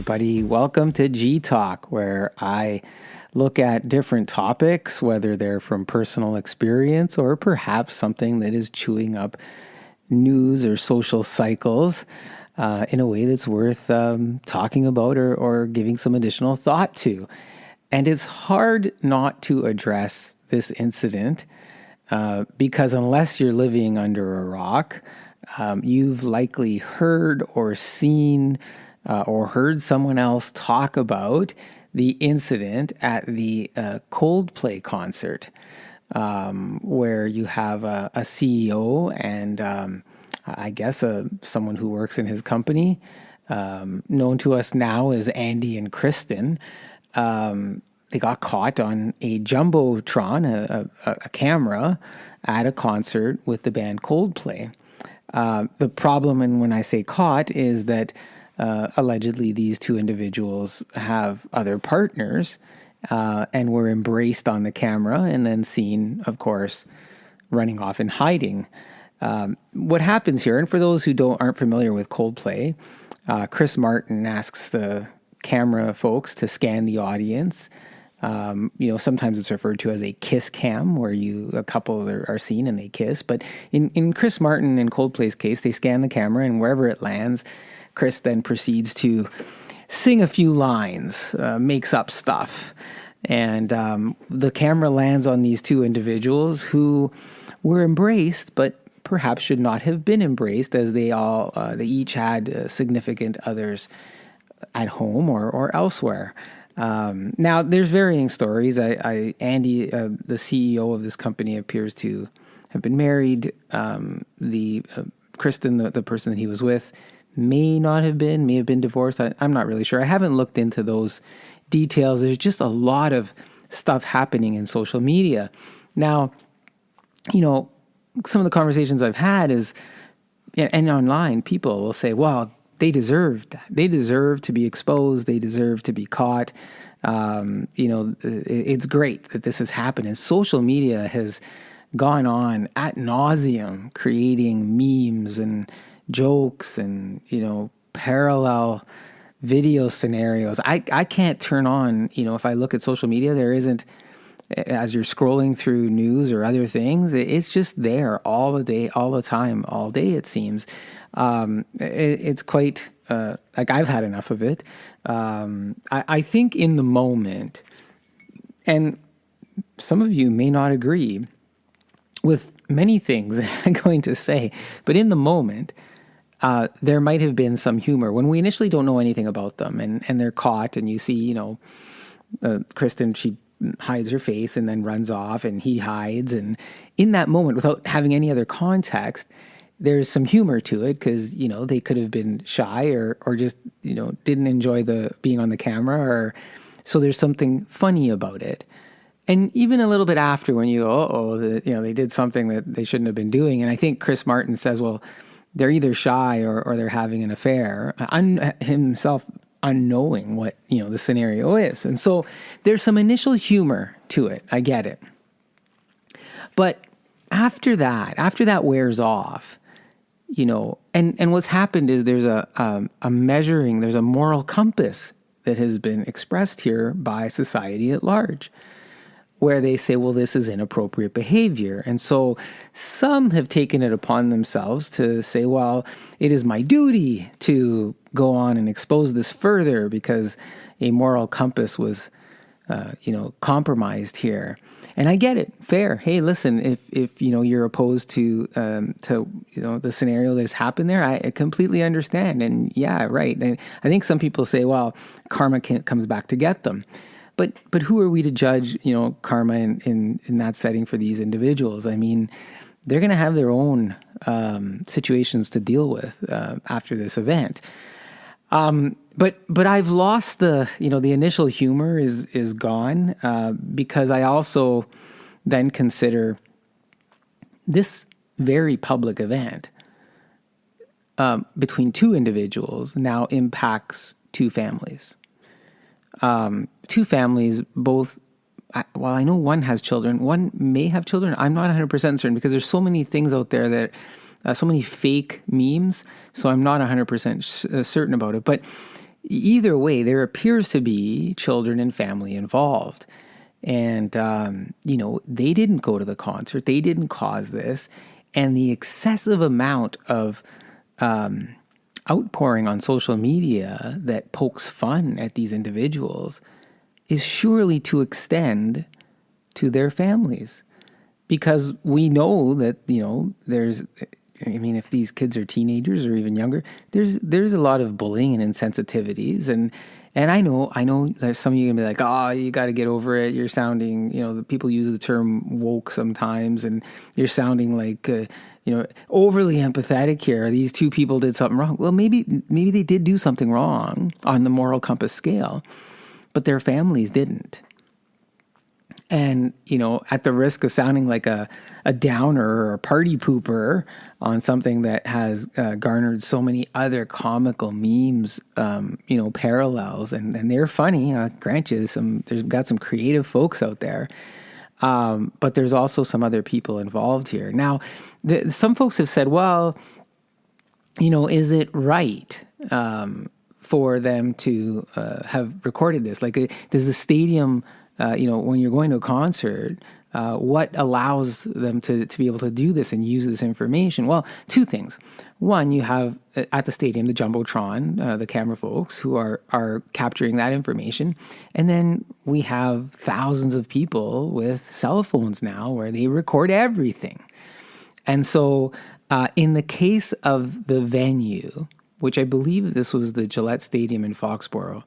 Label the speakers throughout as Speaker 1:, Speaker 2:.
Speaker 1: everybody. Welcome to G Talk, where I look at different topics, whether they're from personal experience or perhaps something that is chewing up news or social cycles in a way that's worth talking about or giving some additional thought to. And it's hard not to address this incident because unless you're living under a rock, you've likely heard or seen or heard someone else talk about the incident at the Coldplay concert, where you have a CEO and I guess someone who works in his company, known to us now as Andy and Kristen. They got caught on a Jumbotron, a camera, at a concert with the band Coldplay. The problem, and when I say caught, is that allegedly these two individuals have other partners and were embraced on the camera and then seen, of course, running off and hiding. What happens here, and for those who aren't familiar with Coldplay, Chris Martin asks the camera folks to scan the audience. Sometimes it's referred to as a kiss cam, where a couple are seen and they kiss. But in Chris Martin and Coldplay's case, they scan the camera, and wherever it lands, Chris then proceeds to sing a few lines, makes up stuff. And the camera lands on these two individuals who were embraced, but perhaps should not have been embraced, as they each had significant others at home or elsewhere. Now, there's varying stories. Andy, the CEO of this company, appears to have been married. Kristen, the person that he was with, may have been divorced. I'm not really sure. I haven't looked into those details. There's just a lot of stuff happening in social media. Now, some of the conversations I've had and online, people will say, well, they deserve that. They deserve to be exposed. They deserve to be caught. It's great that this has happened. And social media has gone on ad nauseum, creating memes and jokes and, parallel video scenarios. I can't turn on, if I look at social media, there isn't, as you're scrolling through news or other things, it's just there all the day, all the time, all day, it seems. It's quite, I've had enough of it. I think in the moment, and some of you may not agree with many things I'm going to say, but in the moment, there might have been some humor when we initially don't know anything about them and they're caught, and you see, Kristen, she hides her face and then runs off, and he hides. And in that moment, without having any other context, there's some humor to it because, they could have been shy or just, didn't enjoy the being on the camera, so there's something funny about it. And even a little bit after, when you go, they did something that they shouldn't have been doing. And I think Chris Martin says, well, they're either shy or they're having an affair, himself unknowing what, the scenario is. And so there's some initial humor to it. I get it. But after that wears off, and what's happened is there's a measuring, there's a moral compass that has been expressed here by society at large, where they say, well, this is inappropriate behavior. And so some have taken it upon themselves to say, well, it is my duty to go on and expose this further because a moral compass was, compromised here. And I get it. Fair. Hey, listen, if you're opposed to the scenario that's happened there, I completely understand. And yeah, right. And I think some people say, well, karma comes back to get them. But who are we to judge, karma in that setting for these individuals? I mean, they're going to have their own situations to deal with after this event. But I've lost the initial humor is gone because I also then consider this very public event between two individuals now impacts two families. Two families, both, well, I know one has children, one may have children. I'm not 100% certain because there's so many things out there that, so many fake memes. So I'm not 100% certain about it. But either way, there appears to be children and family involved. And, they didn't go to the concert. They didn't cause this. And the excessive amount of outpouring on social media that pokes fun at these individuals is surely to extend to their families. Because we know that, if these kids are teenagers or even younger, there's a lot of bullying and insensitivities. And I know that some of you are going to be like, oh, you got to get over it. You're sounding, the people use the term woke sometimes, and you're sounding like, overly empathetic here. These two people did something wrong. Well, maybe they did do something wrong on the moral compass scale, but their families didn't. And, at the risk of sounding like a downer or a party pooper on something that has garnered so many other comical memes, parallels, and they're funny. Grant you, there's got some creative folks out there. But there's also some other people involved here. Now, some folks have said, well, is it right for them to have recorded this? Like, does the stadium... when you're going to a concert, what allows them to be able to do this and use this information? Well, two things. One, you have at the stadium, the Jumbotron, the camera folks who are capturing that information. And then we have thousands of people with cell phones now where they record everything. And so in the case of the venue, which I believe this was the Gillette Stadium in Foxborough,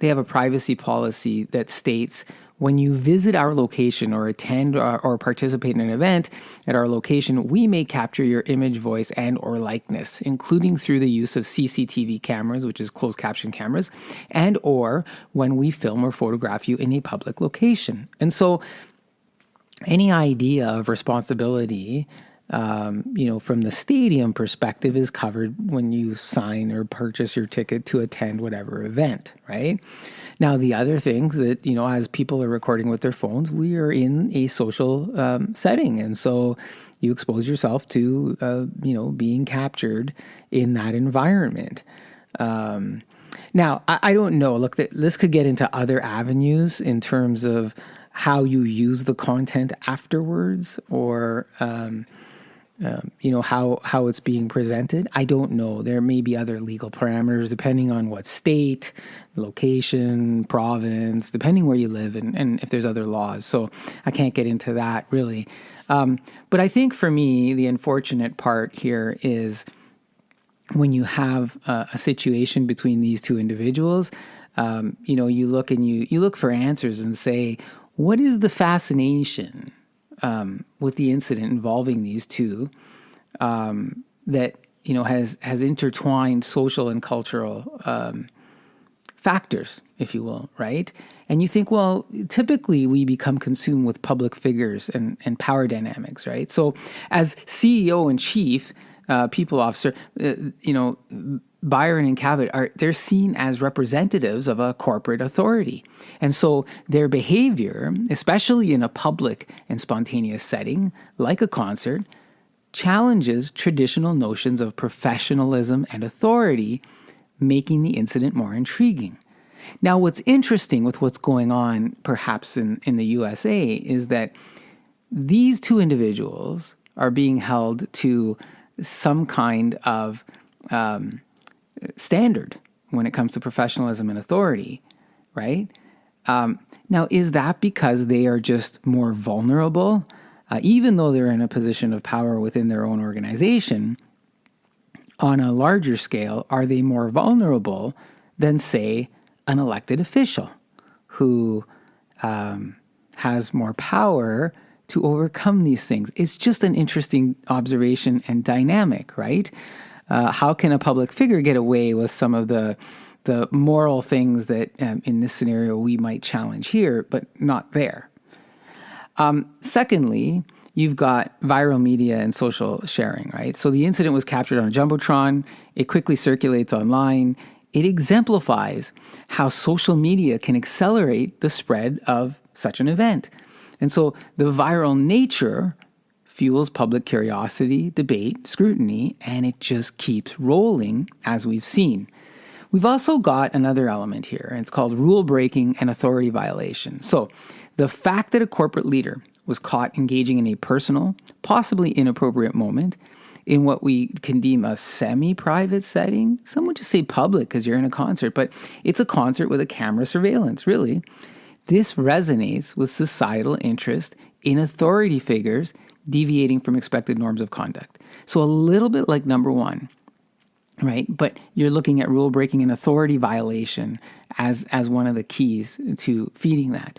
Speaker 1: they have a privacy policy that states when you visit our location or attend or participate in an event at our location, we may capture your image, voice, and or likeness, including through the use of CCTV cameras, which is closed caption cameras, and or when we film or photograph you in a public location. And so any idea of responsibility from the stadium perspective is covered when you sign or purchase your ticket to attend whatever event, right? Now, the other things that, as people are recording with their phones, we are in a social setting. And so you expose yourself to, being captured in that environment. Now, I don't know. Look, this could get into other avenues in terms of how you use the content afterwards or... how it's being presented. I don't know. There may be other legal parameters depending on what state, location, province, depending where you live and if there's other laws. So I can't get into that really. But I think for me, the unfortunate part here is when you have a situation between these two individuals, you look and you look for answers and say, what is the fascination with the incident involving these two that has intertwined social and cultural factors, if you will, right? And you think, well, typically we become consumed with public figures and power dynamics, right? So as CEO and chief people officer, Byron and Cabot they're seen as representatives of a corporate authority. And so their behavior, especially in a public and spontaneous setting, like a concert, challenges traditional notions of professionalism and authority, making the incident more intriguing. Now, what's interesting with what's going on perhaps in the USA is that these two individuals are being held to some kind of standard when it comes to professionalism and authority, right? Now, is that because they are just more vulnerable? Even though they're in a position of power within their own organization, on a larger scale, are they more vulnerable than, say, an elected official who has more power to overcome these things? It's just an interesting observation and dynamic, right? How can a public figure get away with some of the moral things that in this scenario we might challenge here, but not there? Secondly, you've got viral media and social sharing, right? So the incident was captured on a Jumbotron. It quickly circulates online. It exemplifies how social media can accelerate the spread of such an event. And so the viral nature fuels public curiosity, debate, scrutiny, and it just keeps rolling, as we've seen. We've also got another element here, and it's called rule breaking and authority violation. So the fact that a corporate leader was caught engaging in a personal, possibly inappropriate moment in what we can deem a semi-private setting. Some would just say public because you're in a concert, but it's a concert with a camera surveillance, really. This resonates with societal interest in authority figures deviating from expected norms of conduct. So a little bit like number one, right? But you're looking at rule breaking and authority violation as one of the keys to feeding that.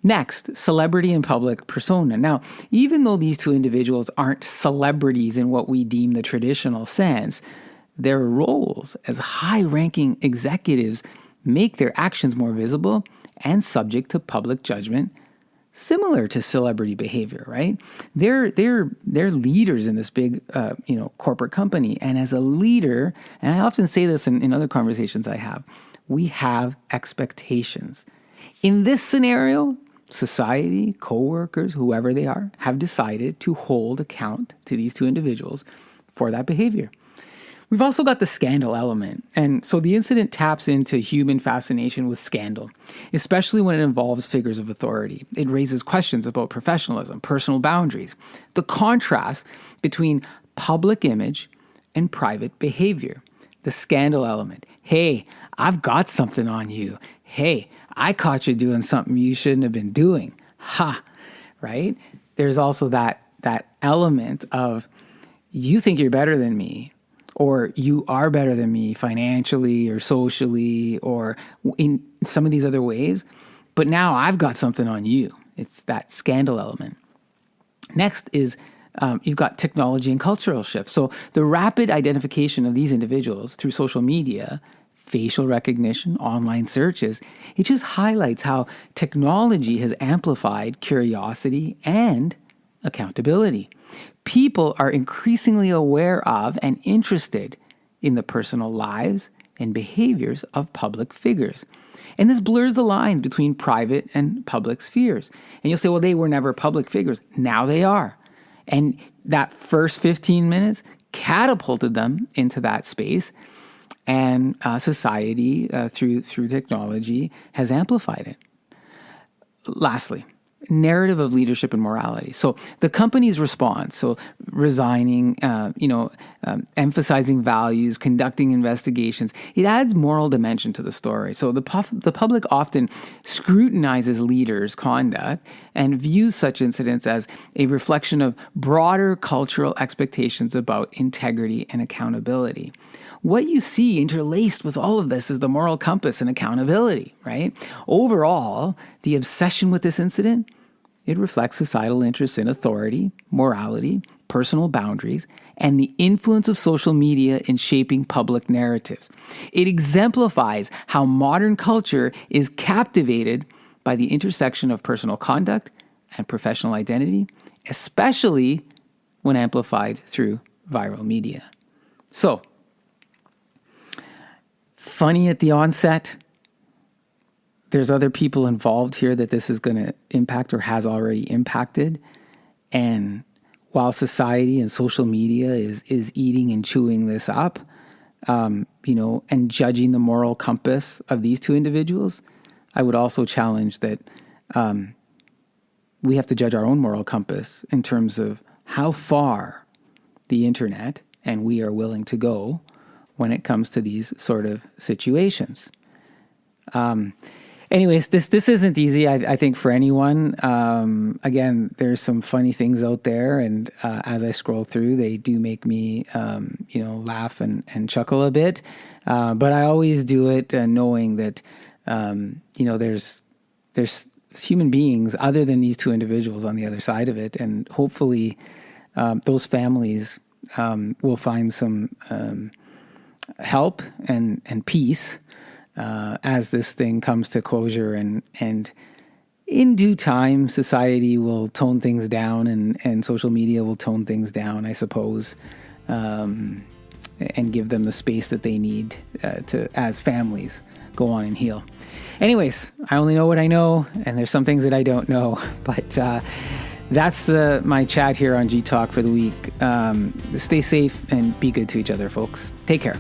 Speaker 1: Next, celebrity and public persona. Now, even though these two individuals aren't celebrities in what we deem the traditional sense, their roles as high-ranking executives make their actions more visible and subject to public judgment, similar to celebrity behavior, right? They're leaders in this big, corporate company. And as a leader, and I often say this in other conversations I have, we have expectations. In this scenario, society, coworkers, whoever they are, have decided to hold account to these two individuals for that behavior. We've also got the scandal element. And so the incident taps into human fascination with scandal, especially when it involves figures of authority. It raises questions about professionalism, personal boundaries, the contrast between public image and private behavior. The scandal element. Hey, I've got something on you. Hey, I caught you doing something you shouldn't have been doing. Ha, right? There's also that element of you think you're better than me, or you are better than me financially or socially or in some of these other ways, but now I've got something on you. It's that scandal element. Next is you've got technology and cultural shifts. So the rapid identification of these individuals through social media, facial recognition, online searches, it just highlights how technology has amplified curiosity and accountability. People are increasingly aware of and interested in the personal lives and behaviors of public figures. And this blurs the lines between private and public spheres. And you'll say, well, they were never public figures. Now they are. And that first 15 minutes catapulted them into that space. And society, through technology, has amplified it. Lastly, narrative of leadership and morality. So the company's response, so resigning, emphasizing values, conducting investigations, it adds moral dimension to the story. So the public often scrutinizes leaders' conduct and views such incidents as a reflection of broader cultural expectations about integrity and accountability. What you see interlaced with all of this is the moral compass and accountability, right? Overall, the obsession with this incident, it reflects societal interests in authority, morality, personal boundaries, and the influence of social media in shaping public narratives. It exemplifies how modern culture is captivated by the intersection of personal conduct and professional identity, especially when amplified through viral media. So, funny at the onset, there's other people involved here that this is going to impact or has already impacted. And while society and social media is eating and chewing this up, and judging the moral compass of these two individuals, I would also challenge that we have to judge our own moral compass in terms of how far the internet and we are willing to go when it comes to these sort of situations. Anyways, this isn't easy, I think, for anyone. Again, there's some funny things out there, and as I scroll through, they do make me, laugh and chuckle a bit. But I always do it knowing that, there's human beings other than these two individuals on the other side of it, and hopefully those families will find some help and peace as this thing comes to closure, and in due time, society will tone things down, and social media will tone things down, I suppose, and give them the space that they need to, as families, go on and heal. Anyways, I only know what I know, and there's some things that I don't know, but that's my chat here on G Talk for the week. Stay safe and be good to each other, folks. Take care.